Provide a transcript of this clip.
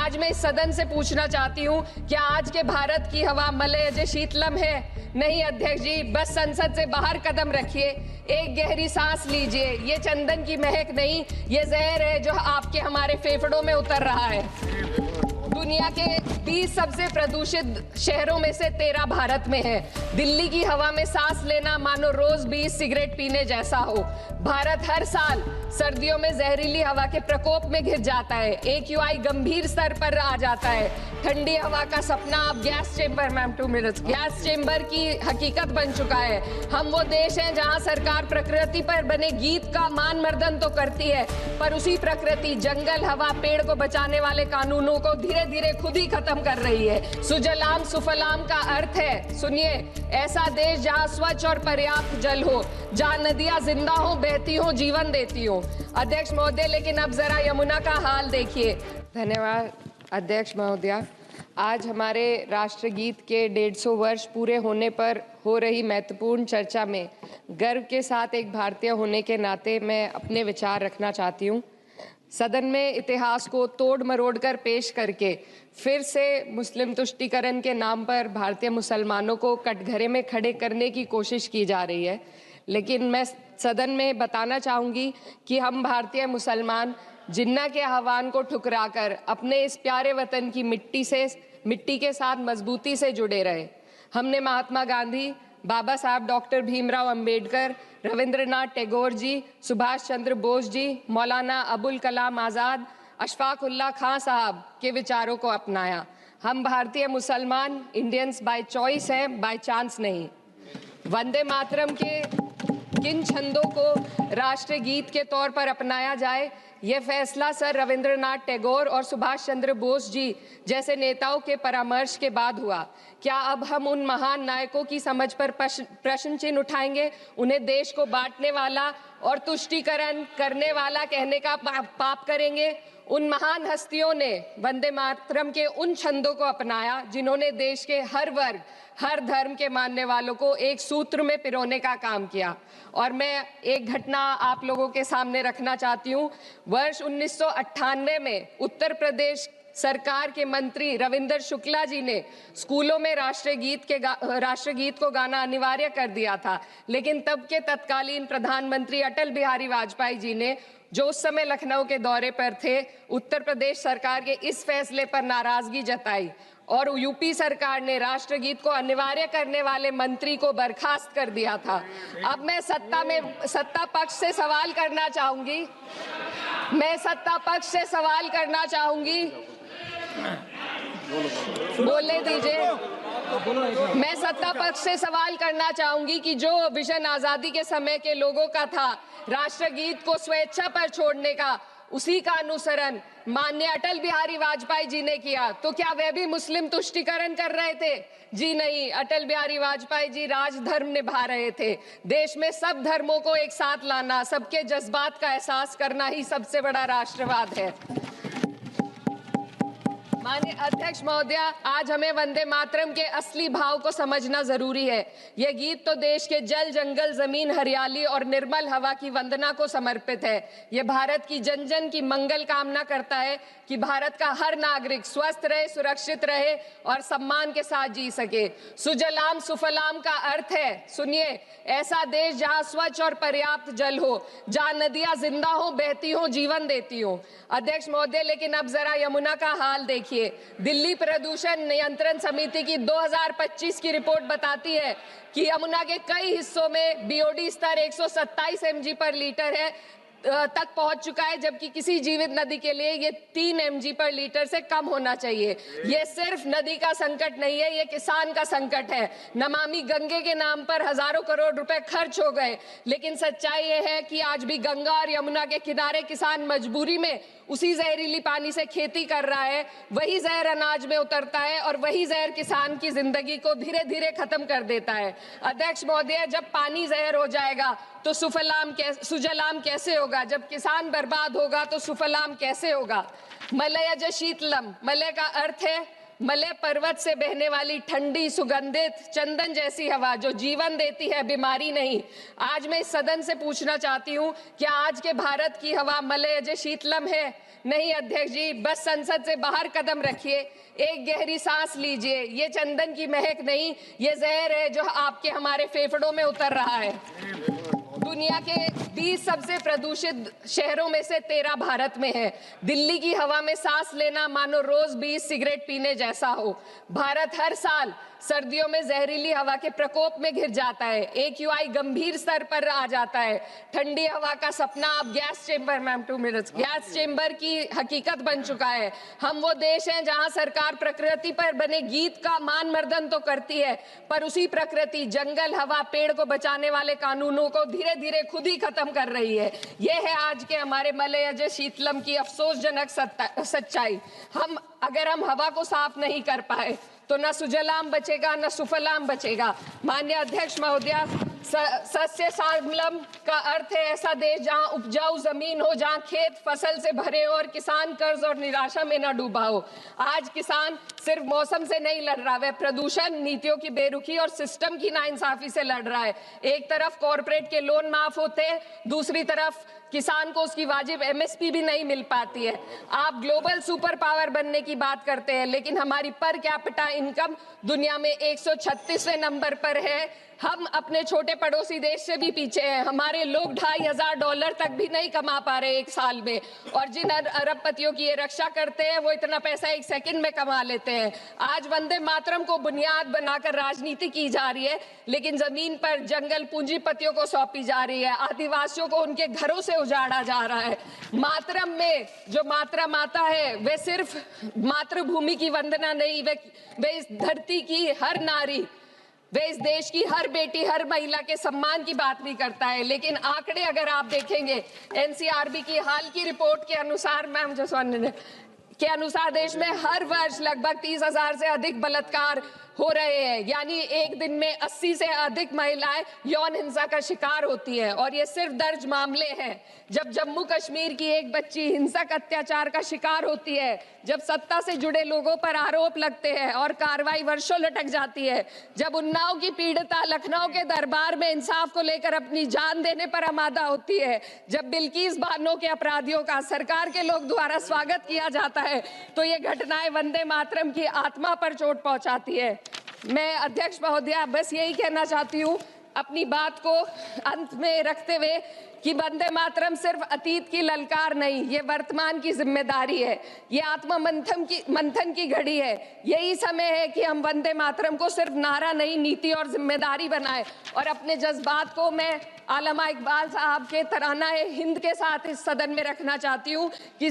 आज मैं इस सदन से पूछना चाहती हूँ, क्या आज के भारत की हवा मलयज शीतलम है? नहीं अध्यक्ष जी, बस संसद से बाहर कदम रखिए, एक गहरी सांस लीजिए। ये चंदन की महक नहीं, ये जहर है जो आपके हमारे फेफड़ों में उतर रहा है। दुनिया के 20 सबसे प्रदूषित शहरों में से 13 भारत में है। दिल्ली की हवा में सांस लेना मानो रोज 20 सिगरेट पीने जैसा हो। भारत हर साल सर्दियों में जहरीली हवा के प्रकोप में घिर जाता है। AQI गंभीर स्तर पर आ जाता है। ठंडी हवा का सपना अब gas chamber, ma'am 2 minutes, gas chamber की हकीकत बन चुका है। हम वो देश हैं जहां सरकार प्रकृति पर बने गीत का मान मर्दन तो करती है, पर उसी प्रकृति, जंगल, हवा, पेड़ को बचाने वाले कानूनों को धीरे धीरे खुद ही खत्म कर रही है। सुजलाम सुफलाम का अर्थ है, सुनिए, ऐसा देश जहां स्वच्छ और पर्याप्त जल हो, जहां नदियां जिंदा हो, बहती हो, जीवन देती हो। अध्यक्ष महोदय, लेकिन अब जरा यमुना का हाल देखिए। धन्यवाद अध्यक्ष महोदय। आज हमारे राष्ट्रगीत के 150 वर्ष पूरे होने पर हो रही महत्वपूर्ण चर्चा में गर्व के साथ एक भारतीय होने के नाते मैं अपने विचार रखना चाहती हूँ। सदन में इतिहास को तोड़ मरोड़ कर पेश करके फिर से मुस्लिम तुष्टीकरण के नाम पर भारतीय मुसलमानों को कटघरे में खड़े करने की कोशिश की जा रही है। लेकिन मैं सदन में बताना चाहूँगी कि हम भारतीय मुसलमान जिन्ना के आह्वान को ठुकराकर अपने इस प्यारे वतन की मिट्टी के साथ मजबूती से जुड़े रहे। हमने महात्मा गांधी, बाबा साहब डॉक्टर भीमराव अंबेडकर, रविंद्रनाथ टैगोर जी, सुभाष चंद्र बोस जी, मौलाना अबुल कलाम आज़ाद, अशफाक उल्लाह खां साहब के विचारों को अपनाया। हम भारतीय मुसलमान इंडियंस बाय चॉइस हैं, बाय चांस नहीं। वंदे मातरम के किन छंदों को राष्ट्रगीत के तौर पर अपनाया जाए, यह फैसला सर रविंद्रनाथ टैगोर और सुभाष चंद्र बोस जी जैसे नेताओं के परामर्श के बाद हुआ। क्या अब हम उन महान नायकों की समझ पर प्रश्न चिन्ह उठाएंगे? उन्हें देश को बांटने वाला और तुष्टीकरण करने वाला कहने का पाप करेंगे? उन महान हस्तियों ने वंदे मातरम के उन छंदों को अपनाया जिन्होंने देश के हर वर्ग, हर धर्म के मानने वालों को एक सूत्र में पिरोने का काम किया। और मैं एक घटना आप लोगों के सामने रखना चाहती हूँ। वर्ष 1998 में उत्तर प्रदेश सरकार के मंत्री रविंदर शुक्ला जी ने स्कूलों में राष्ट्रगीत को गाना अनिवार्य कर दिया था। लेकिन तब के तत्कालीन प्रधानमंत्री अटल बिहारी वाजपेयी जी ने, जो उस समय लखनऊ के दौरे पर थे, उत्तर प्रदेश सरकार के इस फैसले पर नाराजगी जताई और यूपी सरकार ने राष्ट्रगीत को अनिवार्य करने वाले मंत्री को बर्खास्त कर दिया था। अब मैं सत्ता पक्ष से सवाल करना चाहूंगी। बोलने दीजिए। मैं सत्ता पक्ष से सवाल करना चाहूंगी कि जो विजन आजादी के समय के लोगों का था, राष्ट्रगीत को स्वेच्छा पर छोड़ने का, उसी का अनुसरण माननीय अटल बिहारी वाजपेयी जी ने किया, तो क्या वे भी मुस्लिम तुष्टीकरण कर रहे थे? जी नहीं, अटल बिहारी वाजपेयी जी राजधर्म निभा रहे थे। देश में सब धर्मों को एक साथ लाना, सबके जज्बात का एहसास करना ही सबसे बड़ा राष्ट्रवाद है। माननीय अध्यक्ष महोदय, आज हमें वंदे मातरम के असली भाव को समझना जरूरी है। यह गीत तो देश के जल, जंगल, जमीन, हरियाली और निर्मल हवा की वंदना को समर्पित है। यह भारत की जन जन की मंगल कामना करता है कि भारत का हर नागरिक स्वस्थ रहे, सुरक्षित रहे और सम्मान के साथ जी सके। सुजलाम सुफलाम का अर्थ है, सुनिए, ऐसा देश जहां स्वच्छ और पर्याप्त जल हो, जहां नदियां जिंदा हो, बहती हो, जीवन देती हो। अध्यक्ष महोदय, लेकिन अब जरा यमुना का हाल देखिए। दिल्ली प्रदूषण नियंत्रण समिति की 2025 की रिपोर्ट बताती है कि यमुना के कई हिस्सों में BOD स्तर 127 mg पर लीटर है तक पहुंच चुका है, जबकि किसी जीवित नदी के लिए ये 3 mg पर लीटर से कम होना चाहिए। ये सिर्फ नदी का संकट नहीं है, ये किसान का संकट है। नमामि गंगे के नाम पर हजारों करोड़ रुपए खर्च हो गए, लेकिन सच्चाई ये है कि आज भी गंगा और यमुना के किनारे किसान मजबूरी में उसी जहरीली पानी से खेती कर रहा है। वही जहर अनाज में उतरता है और वही जहर किसान की जिंदगी को धीरे धीरे खत्म कर देता है। अध्यक्ष महोदय, जब पानी जहर हो जाएगा तो सुजलाम कैसे होगा? जब किसान बर्बाद होगा तो सुफलाम कैसे होगा? मलयज शीतलम, मलय का अर्थ है मलय पर्वत से बहने वाली ठंडी सुगंधित चंदन जैसी हवा जो जीवन देती है, बीमारी नहीं। आज मैं इस सदन से पूछना चाहती हूँ, क्या आज के भारत की हवा मलय अजय शीतलम है? नहीं अध्यक्ष जी, बस संसद से बाहर कदम रखिए, एक गहरी सांस लीजिए। ये चंदन की महक नहीं, ये जहर है जो आपके हमारे फेफड़ों में उतर रहा है। दुनिया के 20 सबसे प्रदूषित शहरों में से 13 भारत में है। दिल्ली की हवा में सांस लेना मानो रोज 20 सिगरेट पीने जैसा हो। भारत हर साल सर्दियों में जहरीली हवा के प्रकोप में घिर जाता है। AQI गंभीर स्तर पर आ जाता है। ठंडी हवा का सपना अब gas chamber, ma'am 2 minutes, gas chamber की हकीकत बन चुका है। हम वो देश हैं जहां सरकार प्रकृति पर बने गीत का मान मर्दन तो करती है, पर उसी प्रकृति, जंगल, हवा, पेड़ को बचाने वाले कानूनों को धीरे धीरे खुद ही खत्म कर रही है। ये है आज के हमारे मलय अजय शीतलम की अफसोसजनक सच्चाई। अगर हम हवा को साफ नहीं कर पाए तो न सुजलाम बचेगा न सुफलाम बचेगा। माननीय अध्यक्ष महोदया, सस्य श्यामलम का अर्थ है ऐसा देश जहां उपजाऊ जमीन हो, जहां खेत फसल से भरे हो और किसान कर्ज और निराशा में न डूबा हो। आज किसान सिर्फ मौसम से नहीं लड़ रहा, वह प्रदूषण, नीतियों की बेरुखी और सिस्टम की नाइंसाफी से लड़ रहा है। एक तरफ कॉर्पोरेट के लोन माफ होते हैं, दूसरी तरफ किसान को उसकी वाजिब MSP भी नहीं मिल पाती है। आप ग्लोबल सुपर पावर बनने की बात करते हैं, लेकिन हमारी पर कैपिटा इनकम दुनिया में 136वें नंबर पर है। हम अपने छोटे पड़ोसी देश से भी पीछे हैं। हमारे लोग $2,500 तक भी नहीं कमा पा रहे एक साल में, और जिन अरबपतियों की ये रक्षा करते हैं वो इतना पैसा एक सेकंड में कमा लेते हैं। आज वंदे मातरम को बुनियाद बनाकर राजनीति की जा रही है, लेकिन जमीन पर जंगल पूंजीपतियों को सौंपी जा रही है। आदिवासियों को उनके घरों से उजाड़ा जा रहा है। मातरम में जो मात्रा माता है वे सिर्फ मातृभूमि की वंदना नहीं, वे इस धरती की हर नारी, वे इस देश की हर बेटी, हर महिला के सम्मान की बात भी करता है। लेकिन आंकड़े अगर आप देखेंगे, NCRB की हाल की रिपोर्ट के अनुसार, मैम जसवंत के अनुसार, देश में हर वर्ष लगभग 30,000 से अधिक बलात्कार हो रहे हैं। यानी एक दिन में 80 से अधिक महिलाएं यौन हिंसा का शिकार होती हैं, और ये सिर्फ दर्ज मामले हैं। जब जम्मू कश्मीर की एक बच्ची हिंसक अत्याचार का शिकार होती है, जब सत्ता से जुड़े लोगों पर आरोप लगते हैं और कार्रवाई वर्षों लटक जाती है, जब उन्नाव की पीड़िता लखनऊ के दरबार में इंसाफ को लेकर अपनी जान देने पर आमादा होती है, जब बिल्किस बानो के अपराधियों का सरकार के लोग द्वारा स्वागत किया जाता है, तो ये घटनाएं वंदे मातरम की आत्मा पर चोट पहुंचाती है। मैं अध्यक्ष महोदया बस यही कहना चाहती हूँ अपनी बात को अंत में रखते हुए कि वंदे मातरम सिर्फ अतीत की ललकार नहीं, ये वर्तमान की जिम्मेदारी है। ये आत्म मंथन की घड़ी है। यही समय है कि हम वंदे मातरम को सिर्फ नारा नहीं, नीति और जिम्मेदारी बनाएं। और अपने जज्बात को मैं आलमा इकबाल साहब के तराना हिंद के साथ इस सदन में रखना चाहती हूँ कि